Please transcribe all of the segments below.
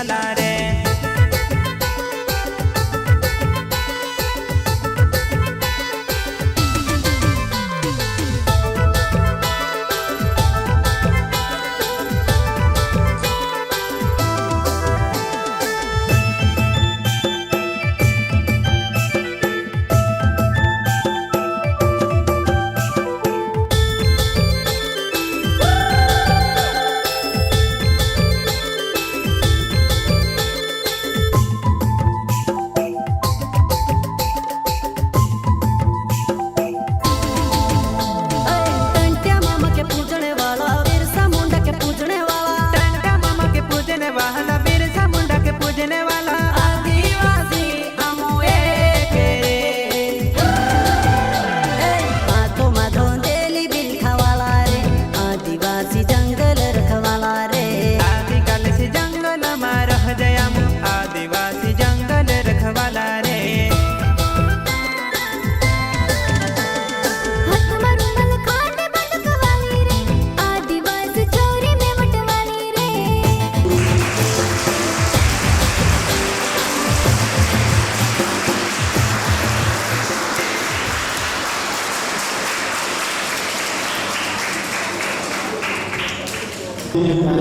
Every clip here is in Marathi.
वाला रे।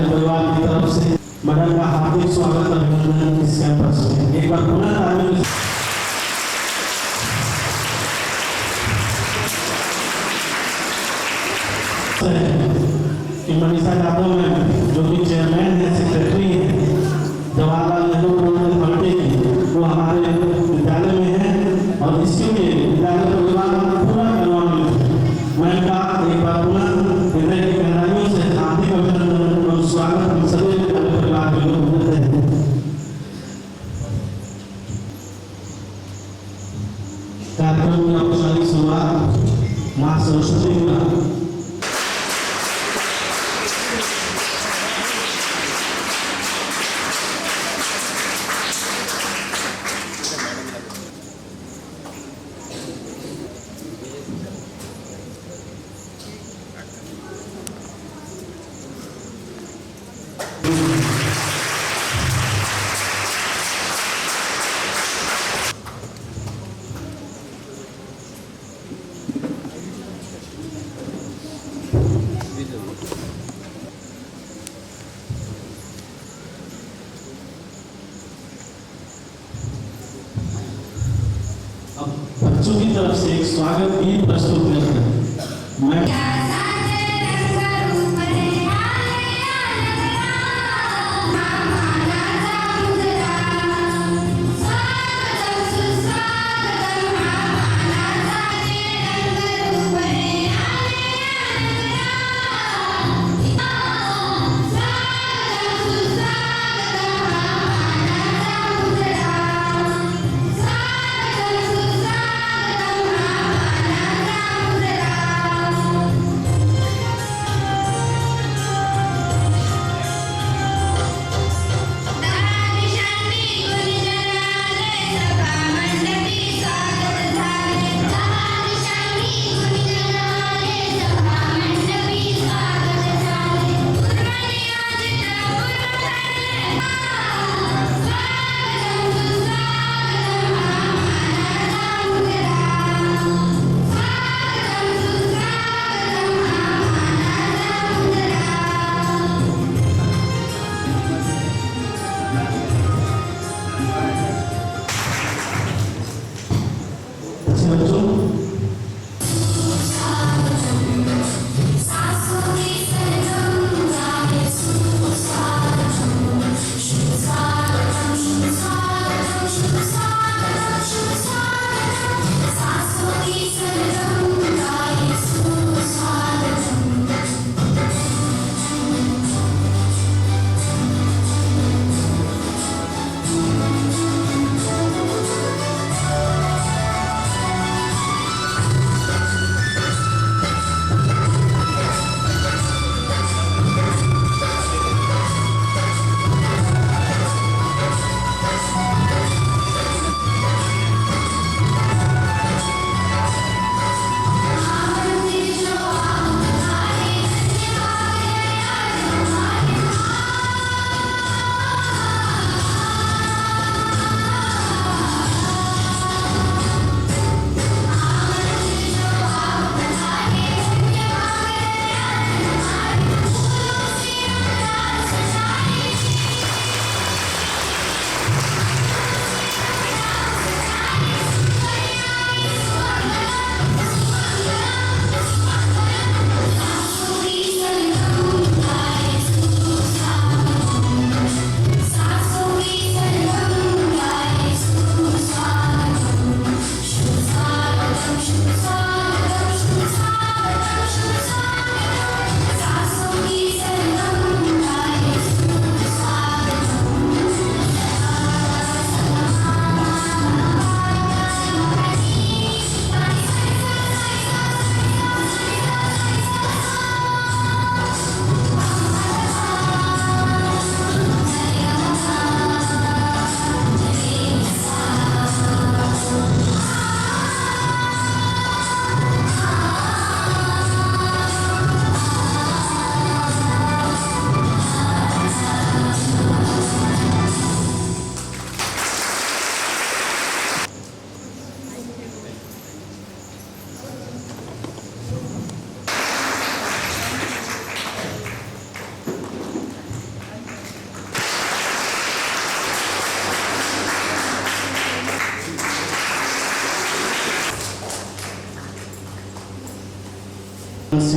परिवार की तरफ से मैडम का हार्दिक स्वागत अभिनंदन इस कैंपस में। एक बार पुनः तालियों कि मनीषा यादव में जो कि चेयरमैन है, सेक्रेटरी है जवाहरलाल नेहरू प्रोविडेंट फंड की, वो हमारे विद्यालय में है और इसके लिए विद्यालय परिवार पूरा करवाने मैं का एक बार पुनः हृदय की गहराइयों से हार्दिक अभिनंदन और स्वागत हम सभी परिवार के लोग देते हैं। कार्यक्रम की औपचारिक शुरुआत मां सरस्वती का बच्चों की तरफ से एक स्वागत गीत प्रस्तुत करते हैं। मैं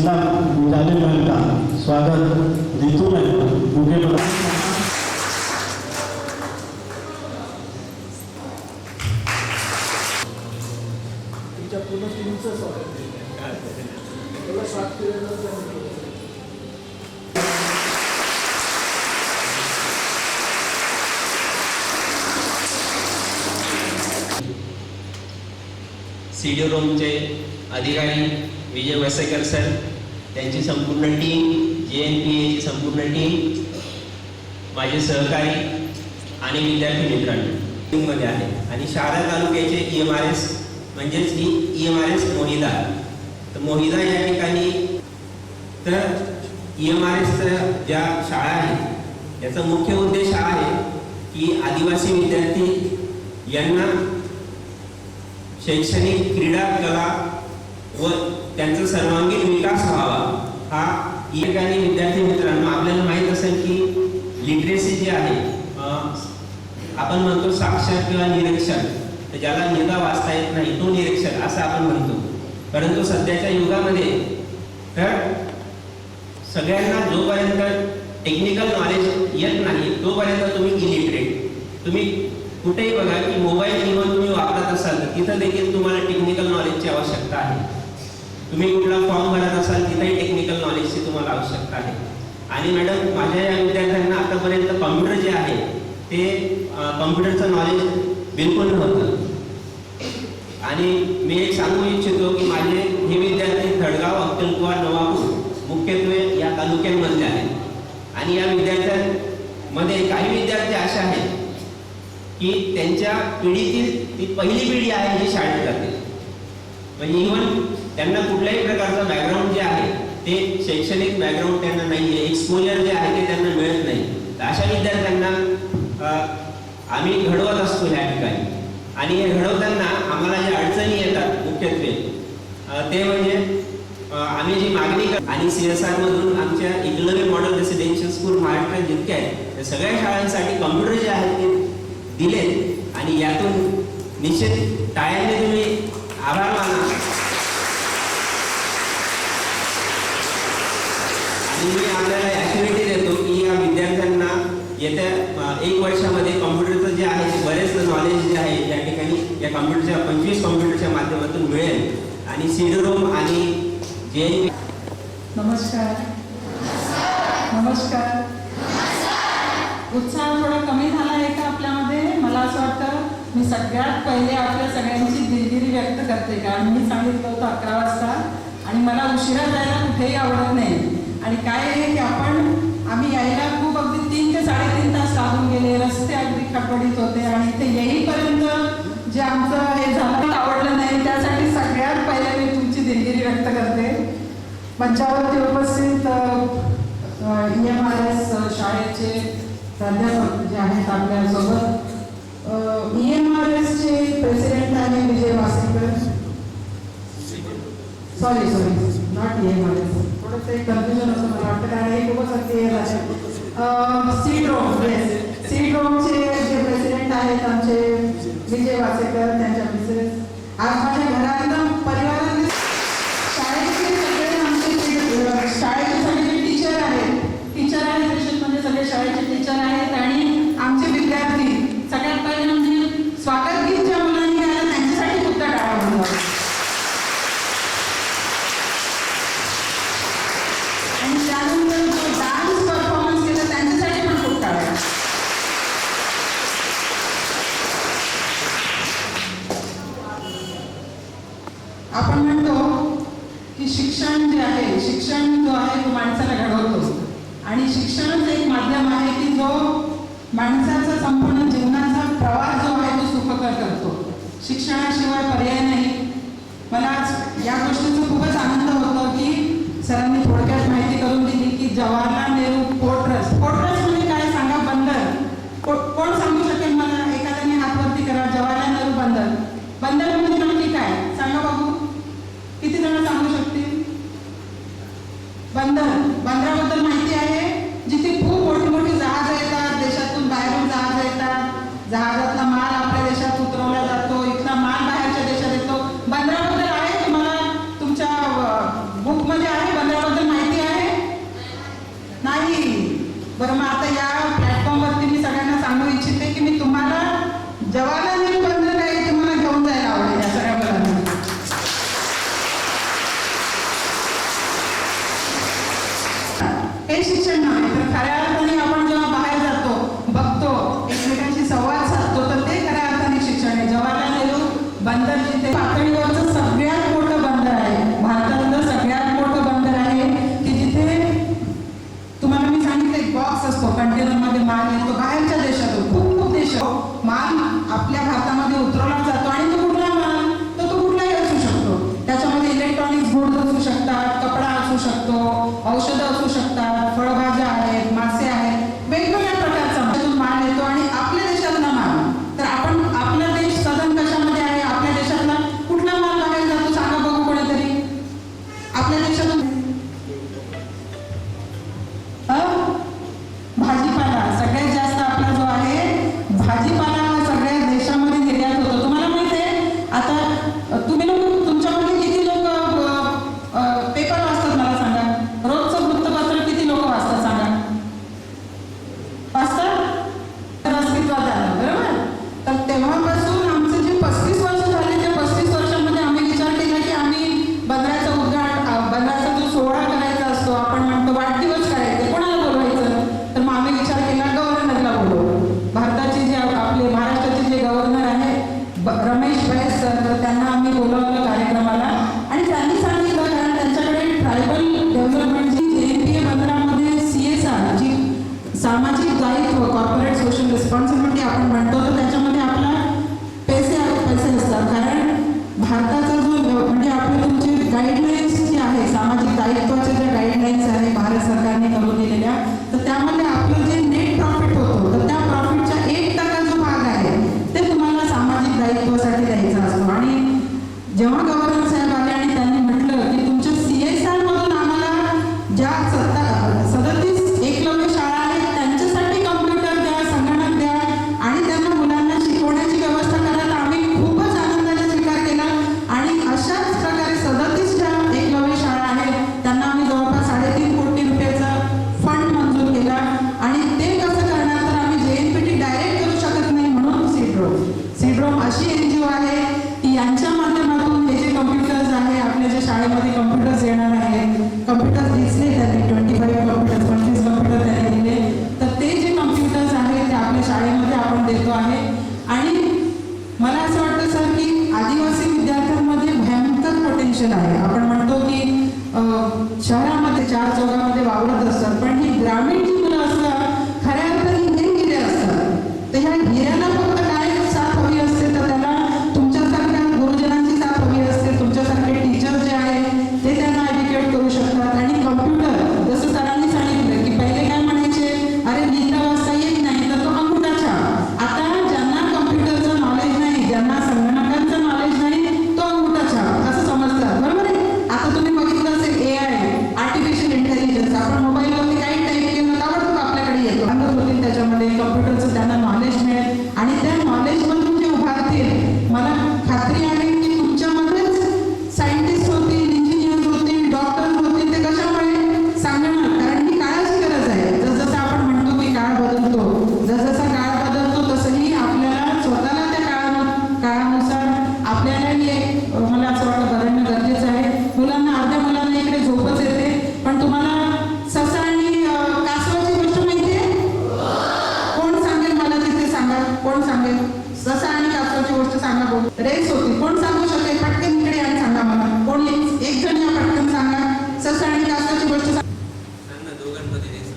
जिला विद्यालय बैंक का स्वागत रितु में उनके बता सीडी रोमचे अधिकारी विजय वसेकर सर, त्यांची संपूर्ण टीम, JNPAची संपूर्ण टीम, माझे सहकारी आणि विद्यार्थी मित्रांनो मध्ये आहे आणि शहादा तालुक्याचे EMRS म्हणजेच ही EMRS मोहिदा. तर मोहिदा या ठिकाणी तर EMRS ज्या शाळा आहे याचा मुख्य उद्देश हा आहे की आदिवासी विद्यार्थी यांना शैक्षणिक, क्रीडा, कला व त्यांचा सर्वांगीण विकास व्हावा. हा या ठिकाणी विद्यार्थी मित्रांनो आपल्याला माहीत असेल की लिटरेसी जी आहे आपण म्हणतो साक्षर किंवा निरक्षर, तर ज्याला लिहिता वाचता येत नाही तो निरक्षर असं आपण म्हणतो. परंतु सध्याच्या युगामध्ये तर सगळ्यांना जोपर्यंत टेक्निकल नॉलेज येत नाही तोपर्यंत तुम्ही इलिटरेट. तुम्ही कुठेही बघा की मोबाईल इव्हन तुम्ही वापरत असाल तर तिथं देखील तुम्हाला टेक्निकल नॉलेजची आवश्यकता आहे. तुम्ही कुठला फॉर्म भरत असाल तिथेही टेक्निकल नॉलेजची तुम्हाला आवश्यकता आहे. आणि मॅडम माझ्या या विद्यार्थ्यांना आतापर्यंत कॉम्प्युटर जे आहे ते कॉम्प्युटरचं नॉलेज बिलकुल नव्हतं. आणि मी एक सांगू इच्छितो की माझे हे विद्यार्थी धडगाव, अक्कलकुवा, नवापूर मुख्यत्वे या तालुक्यांमधले आहेत. आणि या विद्यार्थ्यांमध्ये काही विद्यार्थी असे आहेत की त्यांच्या पिढीतील ती पहिली पिढी आहे जी शाळेत जाते. म्हणजे इव्हन त्यांना कुठल्याही प्रकारचं बॅकग्राऊंड जे आहे ते शैक्षणिक बॅकग्राऊंड त्यांना नाही आहे, एक्सपोजर जे आहे ते त्यांना मिळत नाही. तर अशा विद्यार्थ्यांना आम्ही घडवत असतो या ठिकाणी. आणि हे घडवताना आम्हाला ज्या अडचणी येतात मुख्यत्वे ते म्हणजे आम्ही जी मागणी आणि CSR मधून आमच्या एकलव्य मॉडेल रेसिडेन्शियल स्कूल महाराष्ट्रात जितके आहेत त्या सगळ्या शाळांसाठी कॉम्प्युटर जे आहेत ते दिले. आणि यातून निश्चित टाळ्याने तुम्ही आभार माना. आणि मी आपल्याला ॲक्टिव्हिटी देतो की या विद्यार्थ्यांना येत्या 1 वर्षामध्ये कॉम्प्युटरचं जे आहे ते बरेच नॉलेज जे आहे या ठिकाणी या कॉम्प्युटरच्या 25 कॉम्प्युटरच्या माध्यमातून मिळेल. आणि सीडी रोम आणि JNP. नमस्कार. नमस्कार. उत्साह थोडा कमी झाला आहे का आपल्यामध्ये? मला असं वाटतं मी सगळ्यात पहिले आपल्या सगळ्यांची दिलगिरी व्यक्त करते, कारण मी सांगितलं होतं 11 वाजता आणि मला उशिरा जायला कुठेही आवडत नाही. आणि काय आहे की आम्ही यायला खूप अगदी 3 ते 3.5 तास लागून गेले. रस्ते अगदी खडबडीत होते आणि ते येईपर्यंत जे आमचं हे झालं आवडलं नाही. त्यासाठी सगळ्यात पहिले मी तुमची दिलगिरी व्यक्त करते. मंचावरती उपस्थित EMRS शाळेचे प्राध्यापक जे आहेत आपल्यासोबत, EMRSचे प्रेसिडेंट आहे विजय वासेकर. सॉरी नॉट EMRS, थोडंसं एक कन्फ्युजन असं मला वाटतं कारण हे खूपच अगदी सीड रोमचे जे प्रेसिडेंट आहेत आमचे विजय वासेकर, त्यांच्या मिसेस. आज माझ्या घरात परिवारातले शाळेचे सगळे आमचे शाळेचे सगळे टीचर आहेत विशेष म्हणजे सगळे शाळेचे टीचर आहेत आणि आमचे विद्यार्थी. सगळ्यात पहिले म्हणजे स्वागत गीत ज्या मुलांनी गायलं त्यांच्यासाठी सुद्धा टाळ्या वाजवा. आणि त्यानंतर जो डान्स परफॉर्मन्स केला त्यांच्यासाठी पण खूप टाळ्या. आपण म्हणतो की शिक्षण जे आहे, शिक्षण जो आहे तो माणसाला घडवतो आणि शिक्षणच एक माध्यम आहे की जो माणसाचा संपूर्ण जीवनाचा प्रवास जो आहे तो सुखकर करतो. शिक्षणाशिवाय पर्याय नाही. मला आज या गोष्टीचा खूपच आनंद होतो की सरांनी थोडक्यात माहिती करून दिली की जवाहरलाल नेहरू पोर्ट ट्रस्ट म्हणजे काय सांगा? बंदर. कोण सांगू शकेल मला? एखाद्याने हात वरती करा. जवाहरलाल नेहरू बंदर म्हणजे नक्की काय सांगा बघू? किती जण सांगू शकतील? बंदराबद्दल माहिती आहे? जिथे खूप मोठी मोठी जहाज येतात, देशातून बाहेरून जहाज येतात, जहाजातला माल आपल्या देशात उतरवला जातो, इथला माल बाहेरच्या देशात येतो. बंदराबद्दल आहे तुम्हाला? तुमच्या बुकमध्ये आहे बंदरा माल आपल्या भारतामध्ये उतरवला जातो आणि तो कुठला माल तर तो कुठलाही असू शकतो. त्याच्यामध्ये इलेक्ट्रॉनिक्स गुड्स असू शकतात, कपडा असू शकतो, औषधं असू शकतात, फळभाज्या आहेत, मासे आहेत, वेगवेगळ्या प्रकारचा माल येतो आणि आपल्या देशातला माल. तर आपण आपला देश सदन कशामध्ये आहे? आपल्या देशातला कुठला माल बाहेर जातो सांगा बघू कोणीतरी. आपल्या देशातून भाजीपाला सगळ्यात जास्त आपला जो आहे भाजीपाला हा सगळ्या देशामध्ये निर्यात होतो. तुम्हाला माहिती आहे आता तुम्ही लोक तुमच्यामध्ये किती लोक पेपर वाचतात मला सांगा. रोजचं वृत्तपत्र किती लोक वाचतात सांगा? वाचतात? तर अस्तित्वात आलं बरोबर. तर तेव्हापासून आमचे जे 35 वर्ष झाले त्या 35 वर्षामध्ये आम्ही विचार केला की आम्ही बंदराचा जो सोहळा करायचा असतो, आपण म्हणतो वाढदिवस करायचे, कोणाला बोलवायचं? तर मग आम्ही विचार केला गव्हर्नरला बोलवू. भारताचे जे आपले महाराष्ट्राचे जे गव्हर्नर आहे रमेश बैस सर, तर त्यांना आम्ही बोलवलं कार्यक्रमाला आणि त्यांनी सांगितलं कारण त्यांच्याकडे ट्रायबल डेव्हलपमेंटची JNPA बंदरामध्ये CSR जी सामाजिक दायित्व कॉर्पोरेट सोशल रिस्पॉन्सिबिलिटी आपण म्हणतो, तर त्याच्यामध्ये आपला पैसे असतात. कारण भारताचा जो म्हणजे आपले तुमचे गाईडलाईन्स जे आहे सामाजिक दायित्वाच्या ज्या गाईडलाईन्स आहे भारत सरकारने करून दिलेल्या, तर त्यामध्ये आपलं जे नेट प्रॉफिट होतो तर त्या प्रॉफिटचा 1% जो भाग आहे ते तुम्हाला सामाजिक दायित्वासाठी द्यायचा असतो. आणि जेव्हा गव्हर्नर साहेब आले आणि त्यांनी म्हटलं की तुमच्या CSR मधून आम्हाला ज्या 37 एकलव्य शाळा आहेत त्यांच्यासाठी कॉम्प्युटर द्या, संगणक द्या आणि त्यांना मुलांना शिकवण्याची व्यवस्था करा, तर आम्ही खूपच आनंदाने स्वीकार केला. आणि अशाच प्रकारे 37 ज्या एकलव्य शाळा आहेत त्यांना आम्ही जवळपास 3.5 कोटी रुपयाचा फंड मंजूर केला. आणि ते कसं करणार तर आम्ही JNPT डायरेक्ट करू शकत नाही म्हणून सिड्रोम अशी NGO आहे की यांच्या माध्यमातून हे जे कम्प्युटर्स आहे आपल्या ज्या शाळेमध्ये कम्प्युटर्स येणार आहेत, कम्प्युटर्स दिसले त्यांनी 25 कम्प्युटर त्यांनी दिले, तर ते जे कम्प्युटर्स आहेत ते आपल्या शाळेमध्ये आपण देतो आहे. आणि मला असं वाटतं सर की आदिवासी विद्यार्थ्यांमध्ये भयंकर पोटेन्शियल आहे. आपण म्हणतो की शहरामध्ये 4 चौघामध्ये वावरत असतात, पण ही ग्रामीण जी मुलं असतात खऱ्या अर्थाने हे हिरे असतात. तर ह्या हिऱ्याला फक्त काय साथ हवी असते तर त्याला तुमच्यासारख्या गुरुजनांची साथ हवी असते. तुमच्यासारखे टीचर जे आहेत ते त्यांना एज्युकेट करू शकतात. आणि कम्प्युटर जसं सरांनी सांगितलं की पहिले काय म्हणायचे, अरे लिहिता वाचता येत नाही तर तो अंगुठा छाप. आता ज्यांना कम्प्युटरचं नॉलेज नाही, ज्यांना संगणकांचं नॉलेज नाही, तो अंगुठा छाप असं समजतात बरोबर आहे. आता तुम्ही बघितलं असेल AI आर्टिफिशियल इंटेलिजन्स, आपण मोबाईलवरती काही टाईप केलं ताबडतोब आपल्याकडे येतो. सांगत होतील त्याच्यामध्ये कम्प्युटरचं त्यांना नॉलेज मिळेल आणि त्या नॉलेजमधून जे उभारतील मला खात्री आहे की तुमच्यामध्येच सायंटिस्ट होतील, इंजिनियर होतील, डॉक्टर होतील. ते कशामुळे सांगणार? कारण ही काळाची गरज आहे. जसं आपण म्हणतो की काळ बदलतो, जसं काळ बदलतो तसंही आपल्याला स्वतःला त्या काळानुसार आपल्यालाही एक मला असं वाटतं बदलणं गरजेचं आहे. अर्ध्या मुलांना इकडे झोपच येते, पण तुम्हाला ससा आणि कासवाची गोष्ट माहिती आहे? कोण सांगेल मला तिथे सांगा, कोण सांगेल? ससा आणि कासवाची गोष्ट सांगा बघू. रेस होती, कोण सांगू शकेल? पटकन इकडे आणि सांगा मला. कोण एक जण या पटकन सांगा. ससा आणि कासवाची गोष्ट सांगा. दोघांमध्ये रेस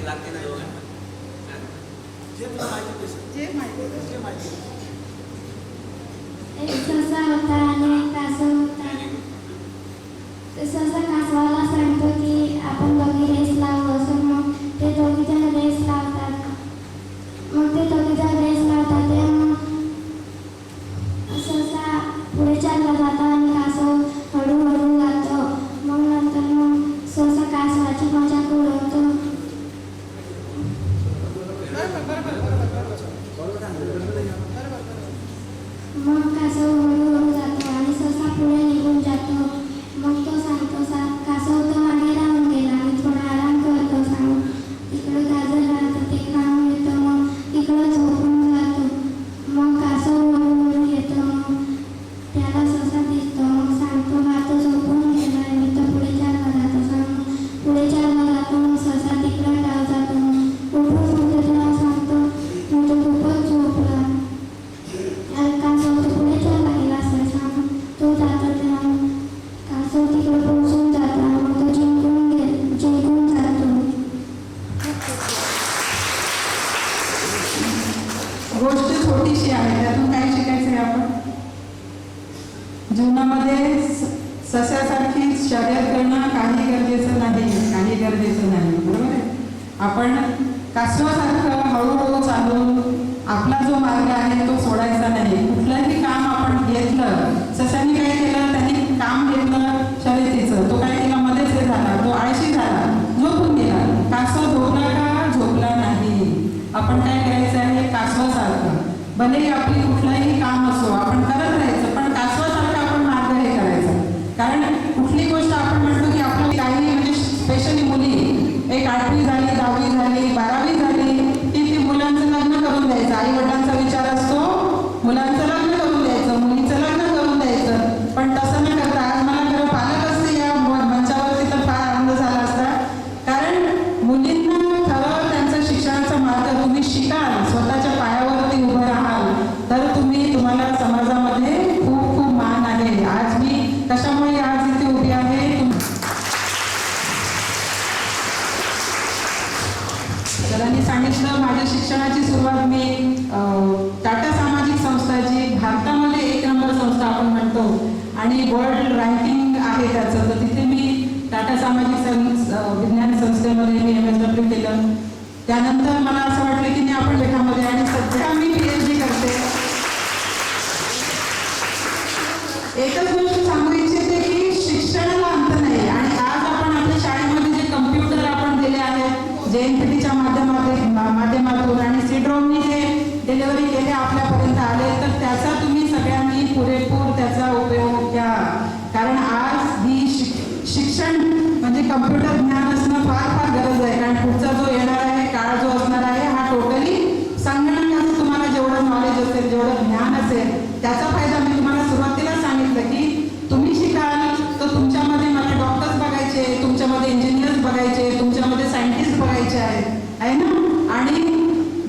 लागते ना दोघांना. एक ससा होता आणि एक कासव होता. ससा कासवाला सांगतो की आपण दोघी रेस लावू असं. मग ते दोघीजण रेस लावतात. मग ते दोघीजण रेस लावतात ते मग ससा पुढे चालला जातो आणि कासव हळूहळू जातो. मग नंतर मग ससा कासवाची मजाक उडवतो. मग कासव हळूहळू जातो आणि ससा पुढे निघून जातो. मग तो सांगतो कासव तो मागे राहून गेला आणि थोडा आराम करतो. सांगून तिकडं गाजर राहतं ते खाऊन येतो. मग तिकडं झोपून जातो. मग कासव हळूहळू येतो. मग त्याला ससा दिसतो. मग सांगतो हा तो झोपून गेला आहे, मी तर पुढे चालला जातो. सांगून पुढे चालला जातो. मग ससा तिकडं डाव जातो. उठून म्हणजे तुला सांगतो म्हणजे खूपच झोपला. कासव तो पुढे चालला कासवासारखं हळूहळू चालून आपला जो मार्ग आहे तो सोडायचा नाही. कुठलंही काम आपण घेतलं, ससांनी काय केलं, त्यांनी काम घेतलं शर्यतीचं, तो काय केला, मध्येच हे झाला, तो आळशी झाला, झोपून गेला. कासव झोपला का? झोपला नाही. आपण काय करायचं आहे, कासवासारखं भलेही आपली कुठलंही काम असो आपण करत राहायचं, पण कासवासारखं आपण मार्ग हे करायचा. कारण कुठली गोष्ट आपण म्हणतो की आपलं काही म्हणजे स्पेशली मुली एक 8वी झाली, 10वी झाली, 12वी झाली की ती मुलांचं लग्न करून द्यायचं. आई वडिलांचा विचार असतो मुलांचं लग्न करून द्यायचं, मुलीचं लग्न करून द्यायचं. पण तसं न करता आज मला खरं पालक असते या मंचावरती तर फार आनंद झाला असता. कारण मुलींना खरं त्यांचं शिक्षणाचा मार्ग तुम्ही शिकाल, स्वतःच्या पायावरती उभं राहाल तर तुम्हाला समाजामध्ये खूप खूप मान आहे. आज मी कशामुळे आज इथे उभी आहे, सरांनी सांगितलं माझ्या शिक्षणाची सुरुवात मी टाटा सामाजिक संस्था, जी भारतामध्ये 1 नंबर संस्था आपण म्हणतो आणि वर्ल्ड रँकिंग आहे त्याचं, तर तिथे मी टाटा सामाजिक विज्ञान संस्थेमध्ये मी MSW केलं. त्यानंतर मला असं वाटलं की मी आपण लेखामध्ये आणि सध्या मी PhD करते. एकच गोष्ट सांगू इच्छिते की शिक्षणाला अंत नाही. आणि आज आपण आपल्या शाळेमध्ये जे कम्प्युटर आपण दिले आहेत, JNPTच्या माध्यमातून आणि सीड्रोमनी जे डिलिव्हरी केले आपल्यापर्यंत आले, तर त्याचा तुम्ही सगळ्यांनी पुरेपूर त्याचा उपयोग घ्या. कारण आज ही शिक्षण म्हणजे कम्प्युटर ज्ञान असणं फार फार गरज आहे. कारण पुढचा जो येणार आहे काळ जो असणार आहे हा टोटली संगणकाचं तुम्हाला जेवढं नॉलेज असेल, जेवढं ज्ञान असेल, त्याचा फायदा मी तुम्हाला सुरुवातीला सांगितलं की तुम्ही शिकाल तर तुमच्यामध्ये मला डॉक्टर्स बघायचे, तुमच्यामध्ये इंजिनियर्स बघायचे, तुमच्यामध्ये सायंटिस्ट बघायचे आहे ना. आणि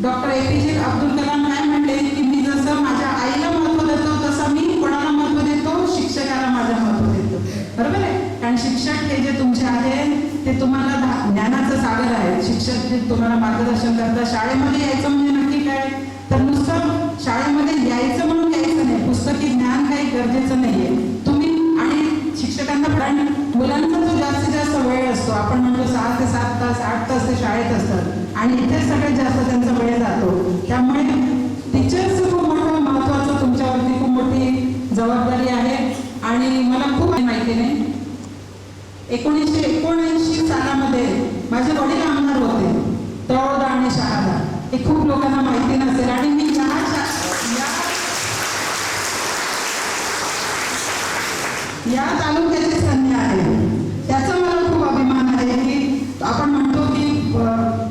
डॉक्टर APJ अब्दुल कलाम काय म्हणले की मी जसं माझ्या आईला महत्त्व देतो तसं मी कोणाला महत्त्व देतो, शिक्षकाला माझं महत्त्व देतो. बरोबर आहे. कारण शिक्षक हे जे तुमचे आहे ते तुम्हाला ज्ञानाचं सागर आहे. शिक्षक जे तुम्हाला मार्गदर्शन करतात. शाळेमध्ये यायचं म्हणजे नक्की काय, तर नुसतं शाळेमध्ये यायचं म्हणून यायचं नाही, पुस्तकी ज्ञान काही गरजेचं नाहीये. तुम्ही आणि शिक्षकांना, कारण मुलांचा जो जास्तीत जास्त वेळ असतो, आपण म्हणतो 6 ते 7 तास 8 तास ते शाळेत असतात आणि इथे सगळ्यात जास्त त्यांचा वेळ जातो. त्यामुळे टीचर्सचं खूप मोठं महत्त्वाचं तुमच्यावरती खूप मोठी जबाबदारी आहे. आणि मला खूप माहिती नाही, 1979 सालामध्ये माझे वडील आमदार होते, तळोदा आणि शहादा. हे खूप लोकांना माहिती नसेल. आणि मी या तालुक्याचे सैन्य आहे. त्याचा मला खूप अभिमान आहे की आपण म्हणतो की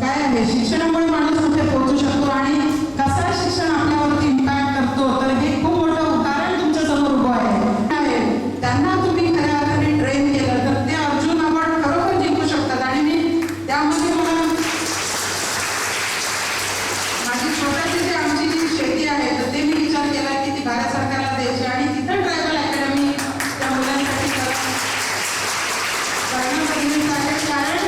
काय आहे, शिक्षणामुळे माणूस कुठे पोहोचू शकतो आणि कसा शिक्षण आपल्यावरती इम्पॅक्ट करतो. तर हे खूप मोठं उदाहरण तुमच्या समोर उभं आहे. त्यांना तुम्ही खऱ्या अर्थाने ट्रेन केलं तर ते अर्जुन अवॉर्ड खरोखर जिंकू शकतात. आणि मी त्यामध्ये मला माझी छोट्याची जी आमची जी शेती आहे तर ते मी विचार केला की ती भारत सरकारला द्यायची आणि तिथं ट्रायबल अकॅडमी त्या मुलांसाठी कारण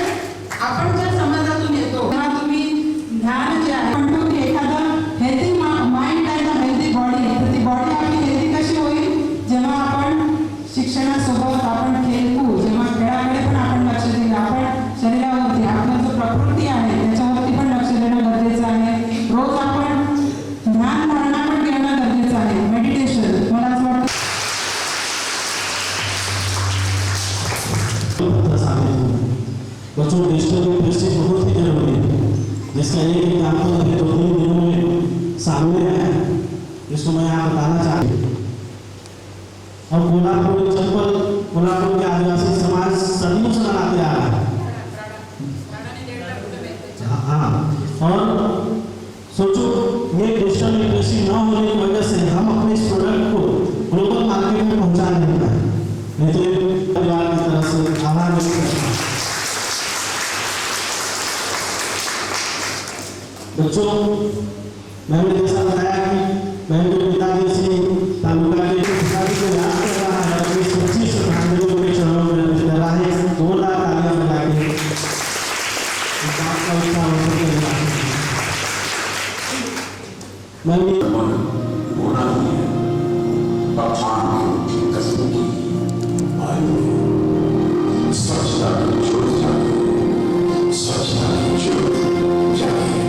आपण ज्या समाजातून येतो तेव्हा तुम्ही ज्ञान जे आहे, म्हणतो की एखादं हेल्दी माइंड आहे ना, हेल्दी बॉडी, तर ती बॉडी आपली हेल्दी कशी होईल, जेव्हा आपण शिक्षणासोबत आपण खेळू, जेव्हा खेळाकडे पण आपण लक्ष दिलं, आपण शरीरावरती आपला जो प्रकृती आहे त्याच्यावरती पण लक्ष देणं गरजेचं आहे. रोज आपण ध्यान धारणा पण घेणं गरजेचं आहे, मेडिटेशन. मला असं वाटतं बच्चों डिजिटल लिटरेसी बहुत ही जरूरी है, जिसका एक एग्जाम्पल अभी 2-3 दिनों में सामने आया जिसको मैं यहाँ बताना चाहती हूँ. और कोल्हापुर के आदिवासी समाज सदियों से मनाते आ रहा है. हाँ, और सोचो ये डिजिटल लिटरेसी न होने की वजह से हम अपने इस प्रोडक्ट को ग्लोबल मार्केट में पहुँचा नहीं पाए. नहीं तो परिवार की तरफ से आभार व्यक्त करता हूँ. बच्चों, मैंने जैसा बताया कि मैंने जो पिताजी से तालुका के पिताजी को याद कर रहा है, अपनी सच्ची श्रद्धांजलि के चरणों में अर्पित कर रहा है. 2 लाख तालियां बजा के इस बात का उत्साह व्यक्त कर रहा है. मैं भी होना ही है, पहचान की कसम की स्वच्छता की ज्योत जागे, स्वच्छता की ज्योत जागे.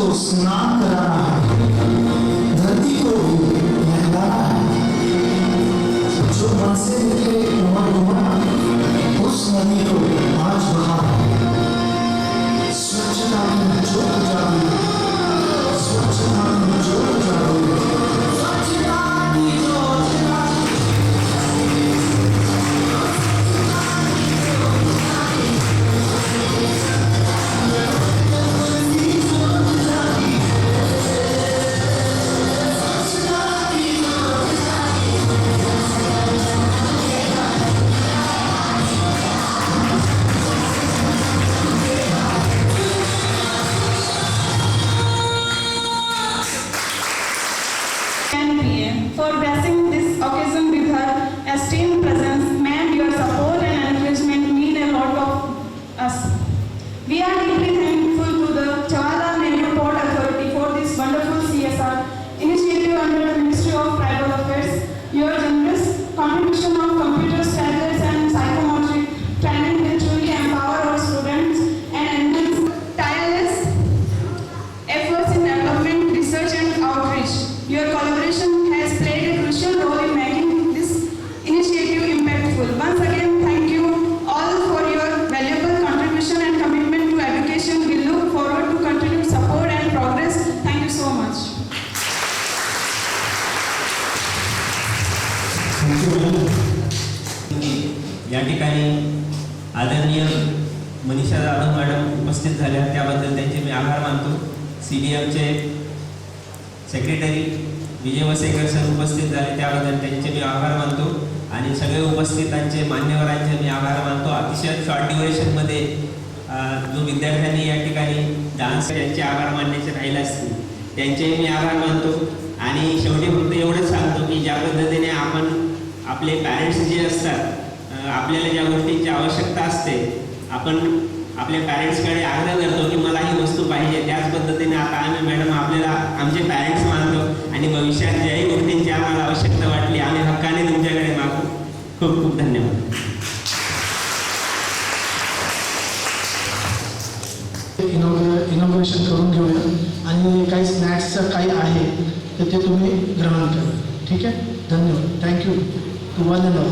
को स्नान कराना है, धरती को नहलाना है। जो मन से निकले उस नदी को आज बहाना है। स्वच्छता में जोत जागो, स्वच्छता में जोत जागो, स्वच्छता में जोत जागो। For blessing this occasion with her esteemed presence, ma'am, your support and encouragement mean a lot of us. We are deeply thankful to the Jawaharlal Nehru Port Authority for this wonderful CSR initiative under the Ministry of Tribal Affairs. Your generous contribution of computers, tablets, and psychomotoric training will truly empower our students and enhance tireless efforts in development, research, and outreach. Your collaboration has played a crucial role in making this initiative impactful. Once again, thank you all for your valuable contribution and commitment to education. We look forward to continued support and progress. Thank you so much. या ठिकाणी आदरणीय मनीषा जाधव मॅडम उपस्थित झाल्या, त्याबद्दल त्यांचे मी आभार मानतो. CDMचे सेक्रेटरी विजय वसेकर सर उपस्थित झाले, त्याबद्दल त्यांचे मी आभार मानतो. आणि सगळे उपस्थितांचे मान्यवरांचे मी आभार मानतो. अतिशय शॉर्ट ड्युरेशनमध्ये जो विद्यार्थ्यांनी या ठिकाणी डान्स यांचे आभार मानण्याचे राहिले असतील त्यांचेही मी आभार मानतो. आणि शेवटी फक्त एवढंच सांगतो की ज्या पद्धतीने आपण आपले पॅरेंट्स जे असतात, आपल्याला ज्या गोष्टींची आवश्यकता असते, आपण आपल्या पॅरेंट्सकडे आग्रह करतो की मला ही वस्तू पाहिजे, त्याच पद्धतीने आता आम्ही मॅडम आपल्याला आमचे पॅरेंट्स मानतो आणि भविष्यात ज्याही गोष्टींची आम्हाला आवश्यकता वाटली आम्ही हक्काने तुमच्याकडे मागू. खूप खूप धन्यवाद. इनॉग्रेशन करून घेऊया आणि काही स्नॅक्सचं काही आहे तर ते तुम्ही ग्रहण करा. ठीक आहे, धन्यवाद. Thank you to one and all.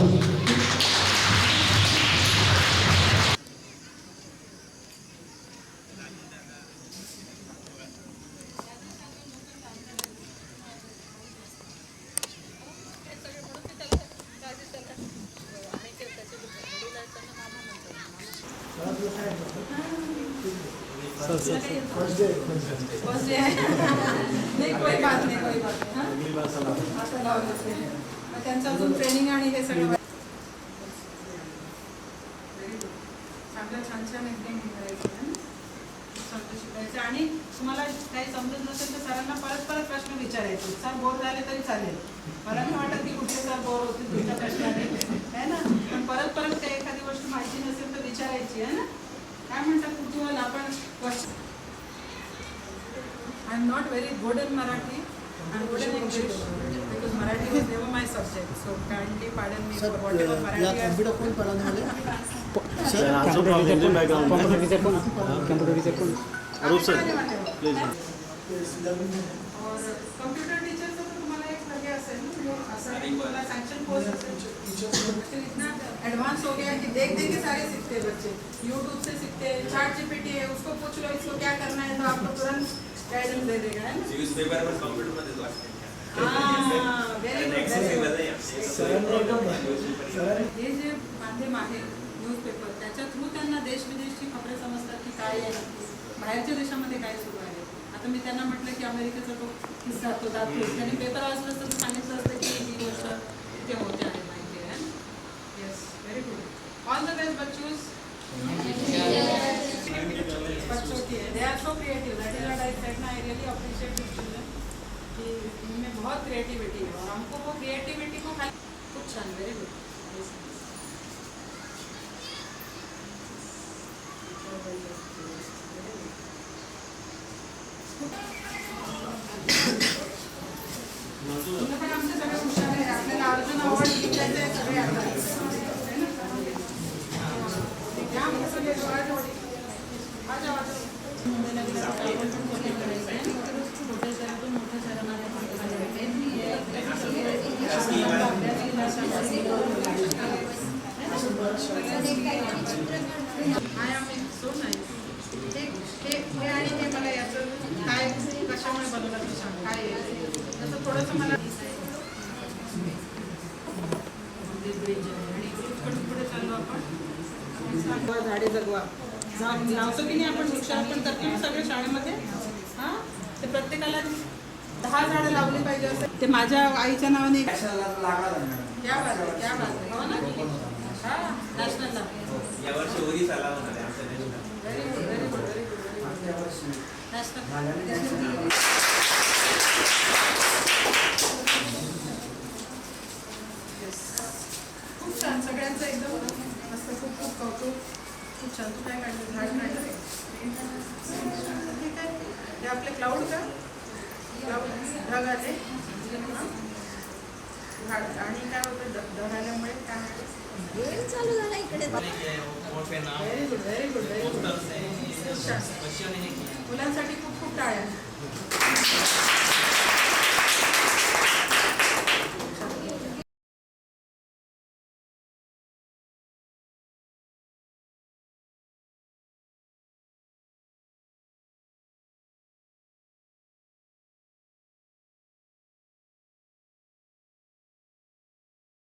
नाही, कोई बात नाही, कोई बात नाही. असं लावलं ते. मग त्यांचं अजून ट्रेनिंग आणि हे सगळं चांगलं छान छान एकदम करायचं, चांगलं शिकायचं. आणि तुम्हाला काही समजत नसेल तर सरांना परत परत प्रश्न विचारायचे. सर बोर झाले तरी चालेल. मला नाही वाटत की कुठले सर बोर होतील तुमच्या प्रश्नाने, आहे ना. पण परत परत काही एखादी गोष्ट माहिती नसेल तर विचारायची, आहे ना. काय म्हणतात कुतूहल. आपण I am not very good in Marathi. I am good in English because Marathi was never my subject. So kindly pardon me for whatever Marathi I have spoken. और कंप्यूटर टीचर तो तुम्हाला एक लगे असेल ना, असं तुम्हाला सैंक्शन कोर्स असेल. इतना एडवांस हो गया कि देख देख के सारे सीखते हैं बच्चे. YouTube से सीखते हैं, ChatGPT है, उसको पूछ लो इसको क्या करना है तो आपको तुरंत गाइडेंस दे देगा, है ना. न्यूजपेपर पर कॉम्प्युटरमध्ये वाचते. व्हेरी हे जे माध्यम आहे न्यूजपेपर, त्याच्या थ्रू त्यांना देश विदेशची खबरं समजतात की काय आहे, बाहेरच्या देशामध्ये काय सुरू आहे. आता मी त्यांना म्हटलं की अमेरिकेचा तो किस्सा तो दाखवतो, त्यांनी पेपर वाचलं असतं तर सांगितलं असतं की ही गोष्ट तिथे होते आहे, माहिती आहे. Yes, very good. All the best बच्चोस. बच्चों की है, they are so creative. That is what I said ना, I really appreciate this children कि इनमें बहुत क्रिएटिविटी है और हमको वो क्रिएटिविटी को खाली खूप छान. Very good. आमचे सगळे हुशार आहे. आपल्याला अर्जुन अवॉर्ड जिंकायचे सगळे आता या सगळे आ जाओ. झाडे जगवा. लावतो की नाही आपण वृक्षारोपण करतो ना सगळ्या शाळेमध्ये. हां, ते प्रत्येकाला 10 झाडं लावली पाहिजे असं. ते माझ्या आईच्या नावाने क्या बात आहे, क्या बात आहे. हो ना? हां, नॅशनलला. यावर्षी ओरिस आला होता ते आमच्या देशात. Very good, very good, very good. National. खूप छान, सगळ्यांचं एकदम मस्त. खूप खूप कौतुक. खूप छान. तू काय काढलं? झाड काढलं. ठीक आहे. हे आपले क्लाउड का? क्लाउड ढग आले. हां. झाड आणि काय होतं ढग आल्यामुळे काय होतं? चालू झाला इकडे. Very good, very good, very good. मुलांसाठी खूप खूप टाळ्या.